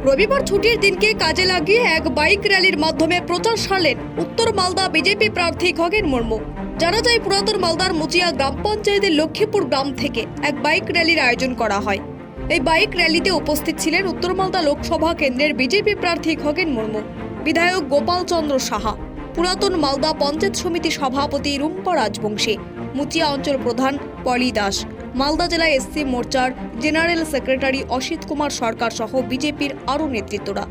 রবিবার ছুটির দিনকে কাজে লাগিয়ে এক বাইক র্যালির মাধ্যমে প্রচার সারলেন উত্তর মালদা বিজেপি প্রার্থী খগেন মুর্মু। জানা যায়, পুরাতন মালদার মুচিয়া গ্রাম পঞ্চায়েতের লক্ষ্মীপুর গ্রাম থেকে এক বাইক র্যালির আয়োজন করা হয়। এই বাইক র্যালিতে উপস্থিত ছিলেন উত্তর মালদা লোকসভা কেন্দ্রের বিজেপি প্রার্থী খগেন মুর্মু, বিধায়ক গোপাল চন্দ্র সাহা, পুরাতন মালদা পঞ্চায়েত সমিতি সভাপতি রুম্পা রাজবংশী, মুচিয়া অঞ্চল প্রধান পলি দাস, মালদা জেলা এসসি মোর্চার জেনারেল সেক্রেটারি অসিত কুমার সরকার সহ বিজেপির আরও নেতৃত্বরা।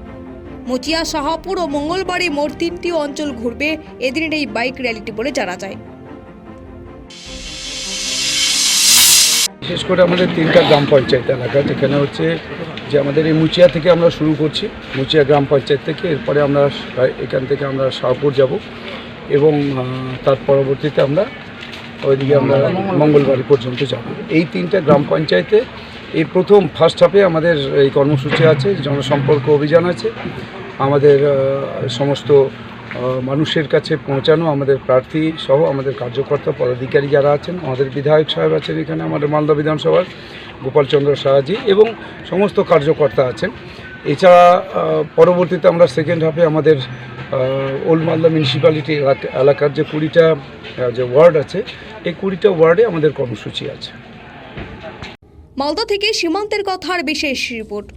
মুচিয়া, শাহাপুর ও মঙ্গলবাড়ি মোট 3টি অঞ্চল ঘুরবে এদিনের এই বাইক র্যালিটি বলে জানা যায়। বিশেষ করে আমাদের 3টা গ্রাম পঞ্চায়েত এলাকা, যেখানে হচ্ছে যে আমাদের এই মুচিয়া থেকে আমরা শুরু করছি, মুচিয়া গ্রাম পঞ্চায়েত থেকে। এরপরে আমরা এখান থেকে আমরা শাহপুর যাব এবং তার পরবর্তীতে আমরা ওইদিকে আমরা মঙ্গলবাড়ি পর্যন্ত যাব। এই 3টা গ্রাম পঞ্চায়েতে এই প্রথম ফার্স্ট হাফে আমাদের এই কর্মসূচি আছে, জনসম্পর্ক অভিযান আছে, আমাদের সমস্ত মানুষের কাছে পৌঁছানো, আমাদের প্রার্থী সহ আমাদের কার্যকর্তা পদাধিকারী যারা আছেন, আমাদের বিধায়ক সাহেব আছেন এখানে, আমাদের মালদা বিধানসভার গোপাল চন্দ্র সাহাজি এবং সমস্ত কার্যকর্তা আছেন। এছাড়া পরবর্তীতে আমরা সেকেন্ড হাফে আমাদের ওল্ড মালদা মিউনিসিপ্যালিটি এলাকার যে 20টা যে ওয়ার্ড আছে, এই 20টা ওয়ার্ডে আমাদের কর্মসূচি আছে। মালদা থেকে সীমান্তের কথার বিশেষ রিপোর্ট।